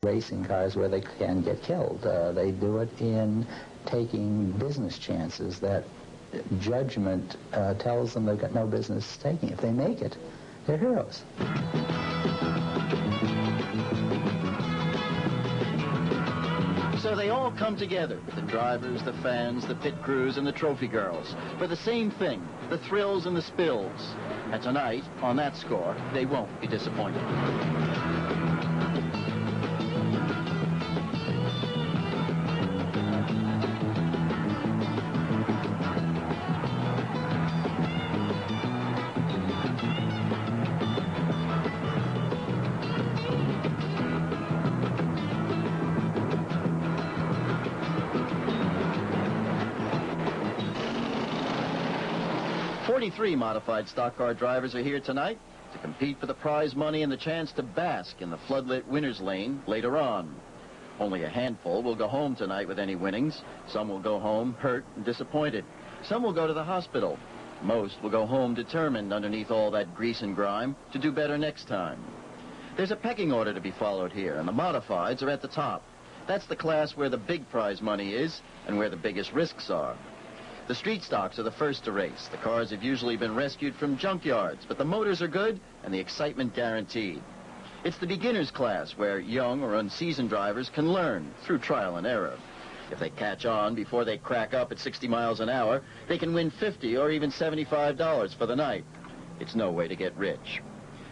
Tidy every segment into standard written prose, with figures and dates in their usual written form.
racing cars where they can get killed. They do it in taking business chances that judgment tells them they've got no business taking. If they make it, they're heroes. So they all come together, the drivers, the fans, the pit crews, and the trophy girls, for the same thing, the thrills and the spills. And tonight, on that score, they won't be disappointed. 43 modified stock car drivers are here tonight to compete for the prize money and the chance to bask in the floodlit winner's lane later on. Only a handful will go home tonight with any winnings. Some will go home hurt and disappointed. Some will go to the hospital. Most will go home determined underneath all that grease and grime to do better next time. There's a pecking order to be followed here, and the modifieds are at the top. That's the class where the big prize money is and where the biggest risks are. The street stocks are the first to race. The cars have usually been rescued from junkyards, but the motors are good and the excitement guaranteed. It's the beginner's class where young or unseasoned drivers can learn through trial and error. If they catch on before they crack up at 60 miles an hour, they can win $50 or even $75 for the night. It's no way to get rich.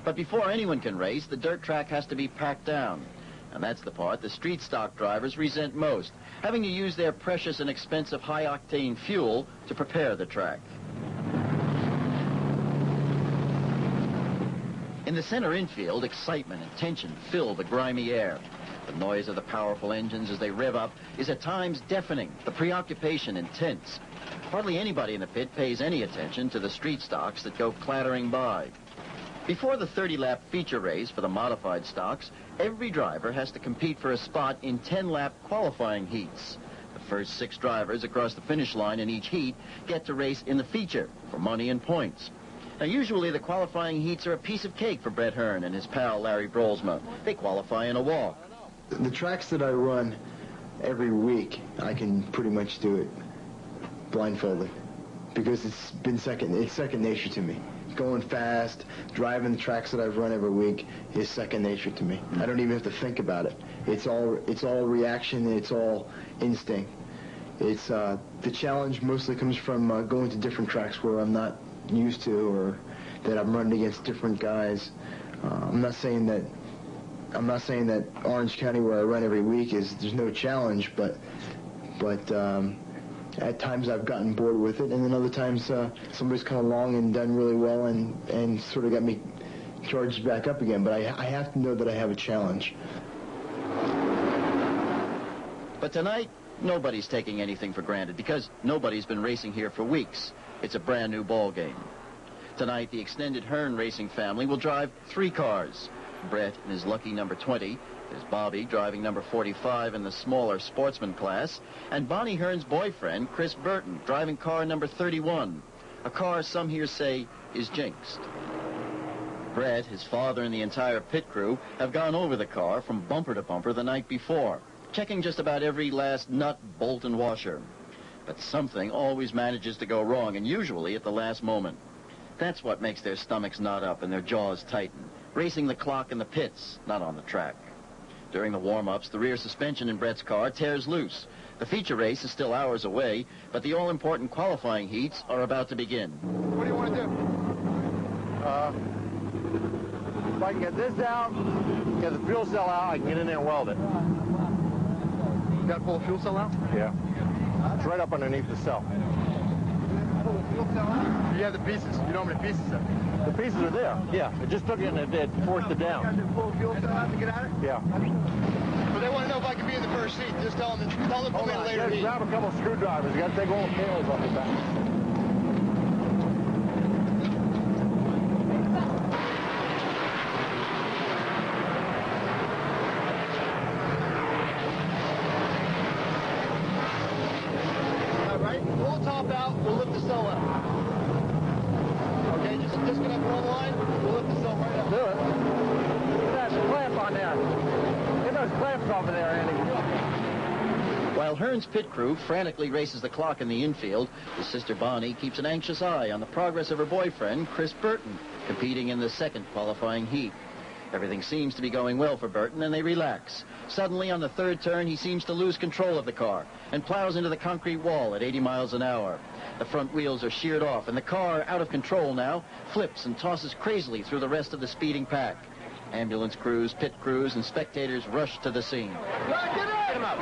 But before anyone can race, the dirt track has to be packed down. And that's the part the street stock drivers resent most, having to use their precious and expensive high-octane fuel to prepare the track. In the center infield, excitement and tension fill the grimy air. The noise of the powerful engines as they rev up is at times deafening, the preoccupation intense. Hardly anybody in the pit pays any attention to the street stocks that go clattering by. Before the 30-lap feature race for the modified stocks, every driver has to compete for a spot in 10-lap qualifying heats. The first 6 drivers across the finish line in each heat get to race in the feature for money and points. Now, usually the qualifying heats are a piece of cake for Brett Hearn and his pal Larry Brolsma. They qualify in a walk. The tracks that I run every week, I can pretty much do it blindfolded because it's second nature to me. Going fast, driving the tracks that I've run every week is second nature to me. I don't even have to think about it. It's all reaction. It's all instinct. It's the challenge mostly comes from going to different tracks where I'm not used to, or that I'm running against different guys. I'm not saying that Orange County, where I run every week, there's no challenge, but at times I've gotten bored with it, and then other times somebody's come along and done really well and sort of got me charged back up again. But I have to know that I have a challenge. But tonight, nobody's taking anything for granted because nobody's been racing here for weeks. It's a brand new ball game. Tonight, the extended Hearn racing family will drive 3 cars. Brett in his lucky number 20. There's Bobby driving number 45 in the smaller sportsman class, and Bonnie Hearn's boyfriend, Chris Burton, driving car number 31, a car some here say is jinxed. Brett, his father, and the entire pit crew have gone over the car from bumper to bumper the night before, checking just about every last nut, bolt, and washer. But something always manages to go wrong, and usually at the last moment. That's what makes their stomachs knot up and their jaws tighten, racing the clock in the pits, not on the track. During the warm-ups, the rear suspension in Brett's car tears loose. The feature race is still hours away, but the all-important qualifying heats are about to begin. What do you want to do? If I can get this out, get the fuel cell out, I can get in there and weld it. You got to pull the fuel cell out? Yeah. It's right up underneath the cell. Pull the fuel cell out? You have the pieces. You know how many pieces there are? The pieces are there. Yeah. I just took it and it forced it down. You got to pull the fuel cell out to get out of it? Yeah. But they want to know if I can be in the first seat. Just tell them to put me in later. You got to grab a couple of screwdrivers. You got to take all the nails off the back. over there, Andy. While Hearn's pit crew frantically races the clock in the infield, his sister Bonnie keeps an anxious eye on the progress of her boyfriend, Chris Burton, competing in the second qualifying heat. Everything seems to be going well for Burton, and they relax. Suddenly, on the third turn, he seems to lose control of the car and plows into the concrete wall at 80 miles an hour. The front wheels are sheared off, and the car, out of control now, flips and tosses crazily through the rest of the speeding pack. Ambulance crews, pit crews, and spectators rush to the scene. Get him up.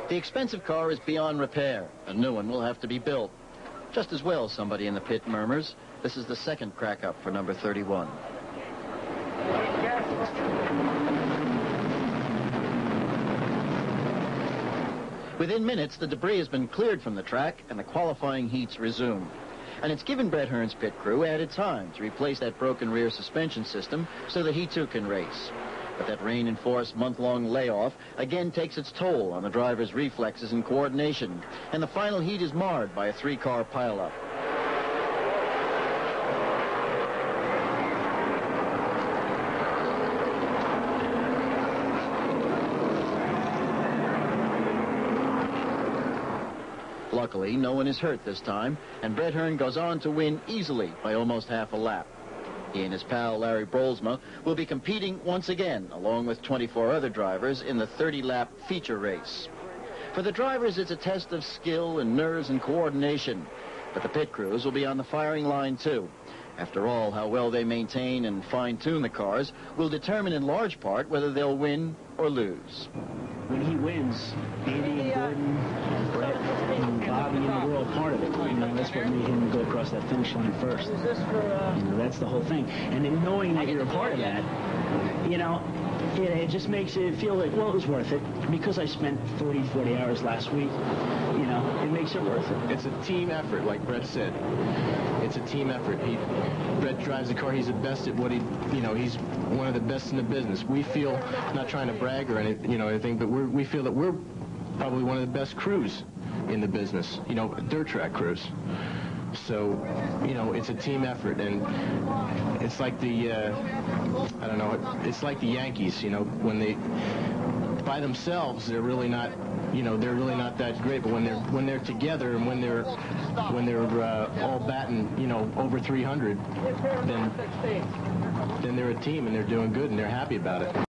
The expensive car is beyond repair. A new one will have to be built. Just as well, somebody in the pit murmurs. This is the second crack-up for number 31. Within minutes, the debris has been cleared from the track, and the qualifying heats resume. And it's given Bret Hearn's pit crew added time to replace that broken rear suspension system so that he too can race. But that rain-enforced month-long layoff again takes its toll on the driver's reflexes and coordination, and the final heat is marred by a three-car pileup. Luckily, no one is hurt this time, and Bret Hearn goes on to win easily by almost half a lap. He and his pal Larry Brolsma will be competing once again, along with 24 other drivers, in the 30-lap feature race. For the drivers, it's a test of skill and nerves and coordination, but the pit crews will be on the firing line too. After all, how well they maintain and fine-tune the cars will determine in large part whether they'll win or lose. When he wins, Andy and Gordon and Bret and Bobby and the world part of it. You know, that's what made him go across that finish line first. You know, that's the whole thing. And then knowing that you're a part of that, you know, it just makes it feel like, well, it was worth it. Because I spent 40 hours last week, you know, it makes it worth it. It's a team effort, like Bret said. It's a team effort. Bret drives the car. He's the best at what he's one of the best in the business. We feel, not trying to brag or anything, but we feel that we're probably one of the best crews in the business, dirt track crews. So, it's a team effort, and it's like the, it's like the Yankees, when they, by themselves, they're really not, they're really not that great, but when they're together and when they're all batting, over 300, then they're a team and they're doing good and they're happy about it.